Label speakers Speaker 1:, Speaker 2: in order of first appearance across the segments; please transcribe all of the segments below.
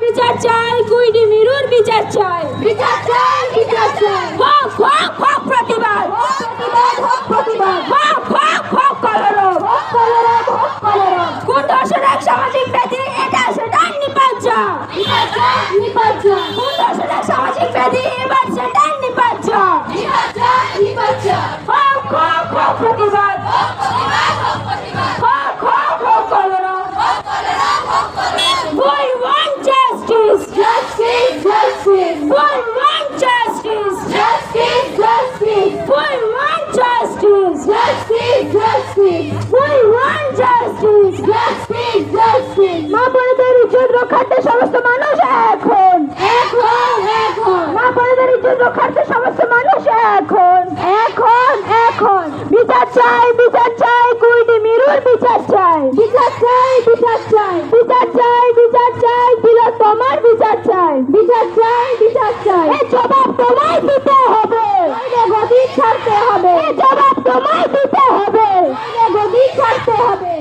Speaker 1: বিচার চাই, কুইডি মিরুর বিচার চাই,
Speaker 2: বিচার চাই, বিচার চাই।
Speaker 1: হক হক হক প্রতিবাদ,
Speaker 2: প্রতিবাদ হোক প্রতিবাদ।
Speaker 1: হক হক হক কলরব,
Speaker 2: হোক কলরব, হোক কলরব।
Speaker 1: কোন ধর্ষণের সামাজিক ব্যাধি এটা সেটা নিপাজ্য,
Speaker 2: বিচার চাই, নিপাজ্য।
Speaker 1: কোন ধর্ষণের সামাজিক ব্যাধি এবার সেটা নিপাজ্য,
Speaker 2: বিচার চাই, নিপাজ্য।
Speaker 1: হক হক হক প্রতিবাদ,
Speaker 2: হোক প্রতিবাদ, হোক প্রতিবাদ।
Speaker 1: হক হক হক কলরব।
Speaker 2: হোক কলরব, হোক কলরব।
Speaker 1: We want justice,
Speaker 2: Justice, justice.
Speaker 1: we want justice,
Speaker 2: Justice, justice.
Speaker 1: we want justice,
Speaker 2: Justice, justice.
Speaker 1: we want justice.
Speaker 2: Justice, justice.
Speaker 1: মা বোনদের ইজ্জত রক্ষার্থে সমস্ত মানুষ এখন,
Speaker 2: এখন, এখন।
Speaker 1: মা বোনদের ইজ্জত রক্ষার্থে সমস্ত মানুষ এখন, এখন এখন বিচার চাই, বিচার চাই, কুইডি মিরুর বিচার চাই,
Speaker 2: বিচার চাই, বিচার চাই।
Speaker 1: বিচার চাই, বিচার চাই, দিল তোমার বিচার চাই,
Speaker 2: বিচার চাই, বিচার চাই।
Speaker 1: এই জবাব তোমায় দিতে হবে,
Speaker 2: নইলে গদি ছাড়তে হবে।
Speaker 1: এই জবাব তোমায় দিতে হবে।
Speaker 2: নইলে গদি ছাড়তে হবে।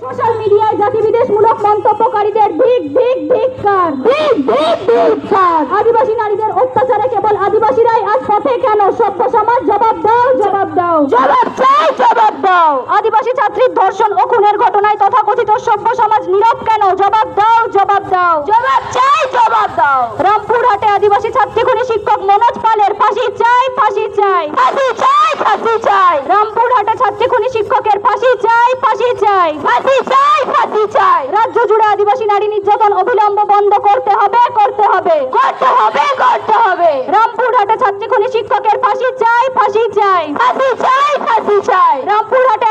Speaker 1: সোশ্যাল মিডিয়ায় জাতিবিদ্বেষমূলক মন্তব্যকারীদের ধিক ধিক ধিক্কার, ধিক ধিক ধিক্কার। আদিবাসী নারীদের অত্যাচারে কেবল আদিবাসীরাই আজ পথে কেন? সভ্য সমাজ জবাব দাও, জবাব দাও, জবাব চাই, জবাব দাও। আদিবাসী ছাত্রীর ধর্ষণ ও খুনের ঘটনায় তথাকথিত সভ্য সমাজ নীরব কেন? জবাব দাও, জবাব দাও, জবাব চাই, জবাব দাও। রামপুরহাটে আদিবাসী ছাত্রী খুনি শিক্ষক মনোজ পালের ফাঁসি চাই, ফাঁসি চাই, ফাঁসি চাই, ফাঁসি চাই। রামপুরহাটে ছাত্রী খুনি শিক্ষকের ফাঁসি চাই, ফাঁসি চাই, ফাঁসি চাই, ফাঁসি চাই। রাজ্য জুড়ে আদিবাসী নারী নির্যাতন অবিলম্বে বন্ধ করতে হবে, করতে হবে, করতে হবে, করতে হবে। রামপুরহাটে ছাত্রী খুনি শিক্ষকের ফাঁসি চাই, ফাঁসি চাই, ফাঁসি চাই, ফাঁসি চাই। রামপুরহাটে